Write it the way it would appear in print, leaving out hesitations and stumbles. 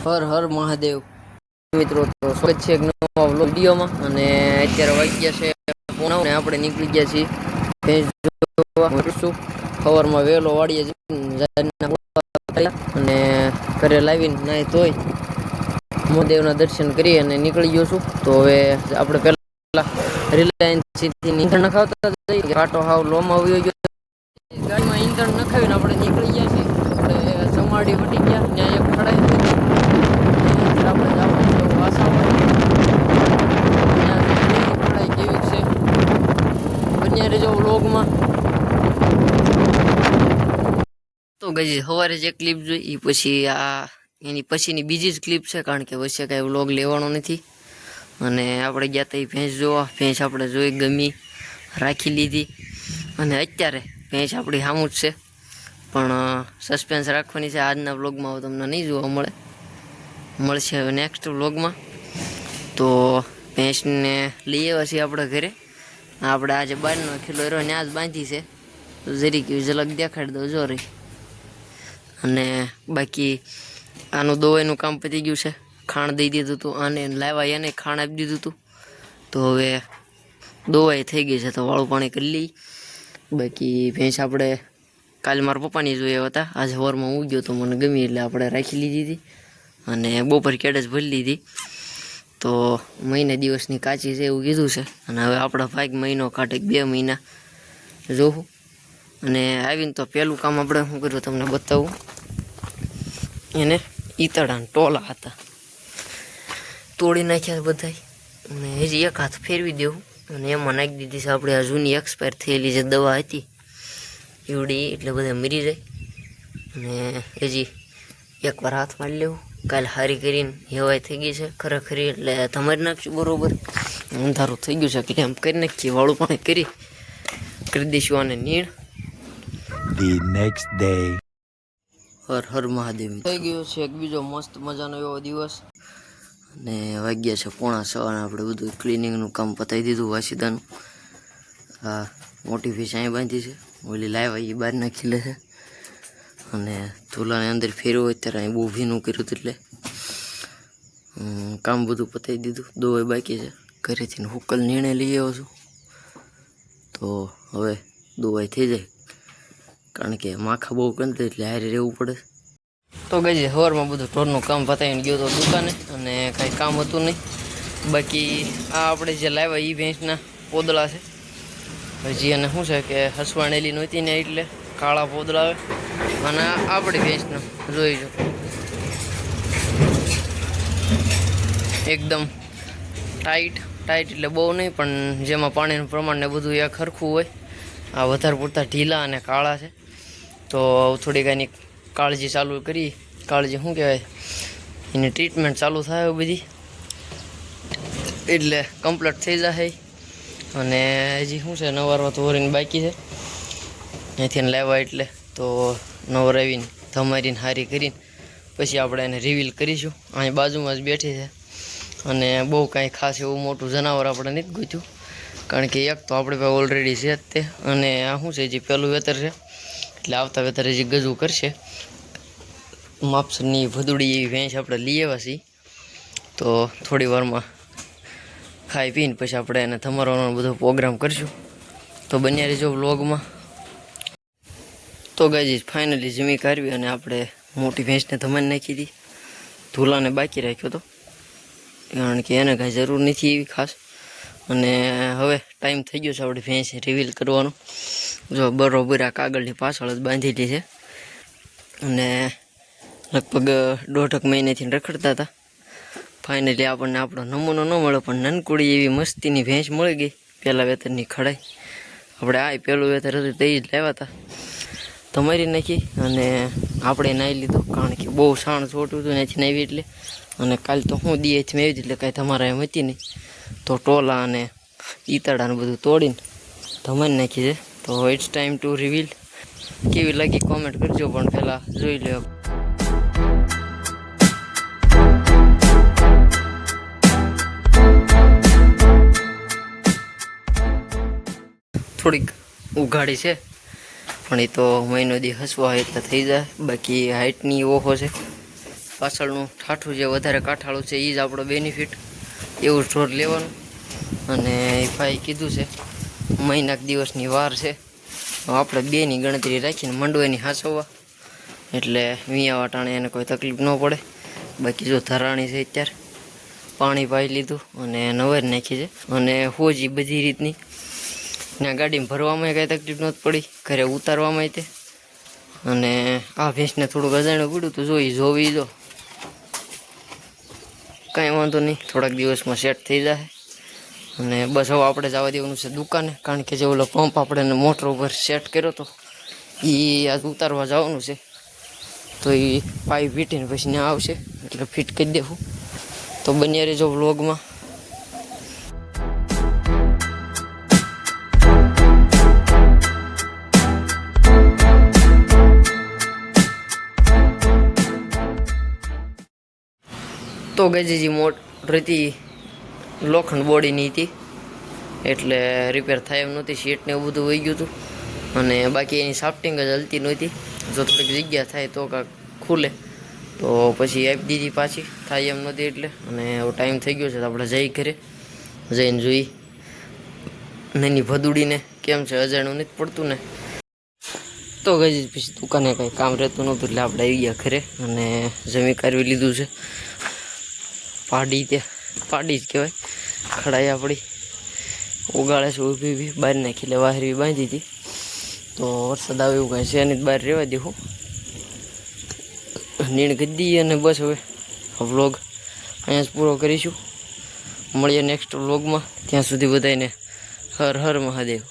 હર હર મહાદેવ મિત્રો, તો સ્વાગત છે એક નવા વિડીયોમાં. અને અત્યારે વાગ્યા છે પોણા ને આપણે નીકળી ગયા છીએ સવારમાં વહેલો વાડીએ અને ઘરે લાવીને નાય ધોઈ મહાદેવના દર્શન કરી અને નીકળી ગયો છું. તો હવે આપણે પેલા રિલાયન્સ ઈંધણ નખાવતા કાંટો હાવ લોમાં આવ્યો ગયો. ગાડીમાં ઈંધણ નખાવીને આપણે નીકળી ગયા છીએ. આપણે સમાડી વટી ગયા, ત્યાં એક ખડાઈ આપણે જવાનું ખડાઈ કેવી છે બન્યા રહેજો વ્લોગમાં. તો ગઈ સવારે જે ક્લિપ જોઈ એ પછી એની પછીની બીજી જ ક્લિપ છે, કારણ કે વચ્ચે કાંઈ વ્લોગ લેવાનો નથી. અને આપણે ગયા હતા એ ભેંસ જોવા. ભેંસ આપણે જોઈ, ગમી, રાખી લીધી. અને અત્યારે ભેંસ આપણી સામું જ છે, પણ સસ્પેન્સ રાખવાની છે. આજના વ્લોગમાં તમને નહીં જોવા મળશે હવે નેક્સ્ટ વ્લોગમાં. તો ભેંસને લઈ આવ્યા છીએ આપણે ઘરે. આપણે આજે 12નો કિલો રહ્યો ત્યાં જ બાંધી છે, જરીક ઝલક દેખાડી દો જો રહી. અને બાકી આનું દવાઈનું કામ પતી ગયું છે. ખાણ દઈ દીધું હતું આને, લાવ્યા એને ખાણ આપી દીધું હતું. તો હવે દવાઈ થઈ ગઈ છે, તો વાળું પાણી કરી લઈ. બાકી ભેંસ આપણે કાલે મારા પપ્પાની જોયા હતા, આજે સવારમાં હું ગયો તો મને ગમી એટલે આપણે રાખી લીધી હતી. અને બપોર કેડ જ ભરી લીધી. તો મહિને દિવસની કાચી છે એવું કીધું છે. અને હવે આપણા ભાગ મહિનો કાઢે 2 મહિના જોવું. અને આવીને તો પહેલું કામ આપણે શું કર્યું તમને બતાવું. એને ઈતળાના ટોલા હતા, તોડી નાખ્યા બધાય. અને હજી એક હાથ ફેરવી દેવું અને એમાં નાખી દીધી છે આપણે આ જૂની એક્સપાયર થયેલી જે દવા હતી એવડી, એટલે બધા મરી જાય. અને હજી એકવાર હાથ મારી લેવું. કાલે હારી કરીને હેવાય થઈ ગઈ છે ખરેખર, એટલે તમારી નાખશું બરોબર. અંધારું થઈ ગયું છે એટલે એમ કરી નાખીએ, વાળું પાણી કરી દઈશું આને નીણ. The next day. Har Har Mahadev. થઈ ગયો છે એક બીજો મસ્ત મજાનો એવો દિવસ. અને વાગ્યા છે 5:45 અને આપણે બધું ક્લિનિંગનું કામ પતાવી દીધું. વાસીદાનું આ મોટી ફીસ અહીં બાંધી છે, ઓલી લાવ્યા એ બહાર નાખી લે છે. અને ચૂલાને અંદર ફેરવો અત્યારે અહીં બહુ ભીનું કર્યું હતું, એટલે કામ બધું પતાવી દીધું. દવાઈ બાકી છે, ઘરેથી હુકલ નિર્ણય લઈ આવ્યો છું. તો હવે દવાઈ થઈ જાય, કારણ કે માખા બહુ કંતે એટલે હારે રહેવું પડે. તો ગઈ છે સવારમાં બધું ઢોરનું કામ પતાવીને ગયો તો દુકાને, અને કાંઈ કામ હતું નહીં. બાકી આ આપણે જે લાવ્યા એ ભેંસના પોદળા છે. હજી એને શું છે કે હસવાણેલી નહોતી ને એટલે કાળા પોદળા આવે. અને આપણી ભેંસનો જોઈ જો એકદમ ટાઈટ એટલે બહુ નહીં, પણ જેમાં પાણીનું પ્રમાણ ને બધું એક સરખું હોય. આ વધારે પૂરતા ઢીલા અને કાળા છે. તો થોડીક એની કાળજી ચાલુ કરી. કાળજી શું કહેવાય, એની ટ્રીટમેન્ટ ચાલુ થાય બધી, એટલે કમ્પ્લીટ થઈ જશે. અને હજી શું છે નવારવા તો વરીને બાકી છે અહીંથી લાવવા, એટલે તો નવરાવીને ધમારીને હારી કરીને પછી આપણે એને રિવીલ કરીશું. અહીં બાજુમાં જ બેઠી છે. અને બહુ કાંઈ ખાસ એવું મોટું જનાવર આપણે નથી ગોત્યું, કારણ કે એક તો આપણે પાસે ઓલરેડી છે જ તે. અને આ શું છે જે પહેલું વેતર છે, એટલે આવતા વેતર હજી ગજું કરશે. માપસરની ભદુડી એવી ભેંસ આપણે લઈ આવ્યા છીએ. તો થોડી વારમાં ખાઈ પીને પછી આપણે એને ધમારવાનો બધો પ્રોગ્રામ કરીશું. તો બન્યા રહેજો વ્લોગમાં. તો ગાઈઝ ફાઇનલી જમી કાઢવી અને આપણે મોટી ભેંસને ધમારી નાખી હતી. ધૂલાને બાકી રાખ્યો હતો, કારણ કે એને કાંઈ જરૂર નથી એવી ખાસ. અને હવે ટાઈમ થઈ ગયો છે આપણે ભેંસ રિવીલ કરવાનો. જો બરોબર આ કાગળની પાછળ જ બાંધેલી છે. અને લગભગ 1.5 મહિનાથી રખડતા હતા. ફાઇનલી આપણને આપણો નમૂનો ન મળે, પણ નનકુડી એવી મસ્તીની ભેંસ મળી ગઈ. પહેલાં વેતરની ખડાઈ આપણે આ પહેલું વેતર હતું તે જ લાવ્યા હતા, તમારી નાખી. અને આપણે નાહી લીધું, કારણ કે બહુ સાણ છોટું હતું ત્યાંથી નાહી એટલે. અને કાલે તો હું દીએથી મેં આવી એટલે કાંઈ તમારા એમ હતી નહીં. તો ટોલા અને ઈતળાને બધું તોડીને ધમારી નાખી છે. તો ઇટ્સ ટાઈમ ટુ રિવીલ. કેવી લાગી કોમેન્ટ કરજો, પણ પહેલાં જોઈ લો. થોડીક ઉઘાડી છે, પણ એ તો મહિનો દી હસવા હોય એટલે થઈ જાય. બાકી હાઇટની ઓહો છે, પાછળનું ઠાઠું જે વધારે કાઠાળું છે એ જ આપણો બેનિફિટ, એવું ઢોર લેવાનું. અને ભાઈ કીધું છે મહિનાક દિવસની વાર છે, આપણે બેની ગણતરી રાખીને મંડવાની હાંસવવા, એટલે વિયા વાટાણે એને કોઈ તકલીફ ન પડે. બાકી જો ધરાણી છે અત્યારે પાણી પાઈ લીધું અને નવારી નાખી છે, અને હોજી બધી રીતની. ત્યાં ગાડીમાં ભરવામાં કાંઈ તકલીફ નહોતી પડી, ઘરે ઉતારવામાં તે. અને આ ભેંસને થોડુંક અજાણ્યું પડ્યું તો જોવી જો કાંઈ વાંધો નહીં, થોડાક દિવસમાં સેટ થઈ જાય. અને બસ હવે આપણે જવા દેવાનું છે દુકાને, કારણ કે જે ઓલો પંપ આપણે મોટર ઉપર સેટ કર્યો હતો એ આજ ઉતારવા જવાનું છે. તો એ પાઇપ વીટીને પછી ત્યાં આવશે એટલે ફિટ કરી દેવું. તો બન્યા રહેજો વ્લોગમાં. તો ગઈ મોટર હતી લોખંડ બોડીની હતી, એટલે રિપેર થાય એમ નહોતી, સીટ ને એવું બધું વહી ગયું હતું. અને બાકી એની સાફ્ટિંગ જ હલતી નહોતી, જો થોડીક જગ્યા થાય તો કાંક ખુલે, તો પછી આપી દીધી પાછી, થાય એમ નહોતી એટલે. અને એવો ટાઈમ થઈ ગયો છે તો આપણે જઈ ઘરે જઈને જોઈ નાની ભદુડીને કેમ છે, અજાણું નથી પડતું ને. તો ગઈ પછી દુકાને કાંઈ કામ રહેતું નહોતું એટલે આપણે આવી ગયા ઘરે અને જમી કાઢવી લીધું છે. પાડી જ કહેવાય, ખડાઈ આપણી ઉગાડે છે ઊભી બહાર નાખી, એટલે વાહરી બાંધી હતી. તો વરસાદ આવે એવું કાંઈ છે નહીં, બહાર રહેવા દેવું, નીણ કરી દઈએ. અને બસ હવે વ્લોગ અહીંયા જ પૂરો કરીશું. મળીએ નેક્સ્ટ વ્લોગમાં, ત્યાં સુધી બધાને હર હર મહાદેવ.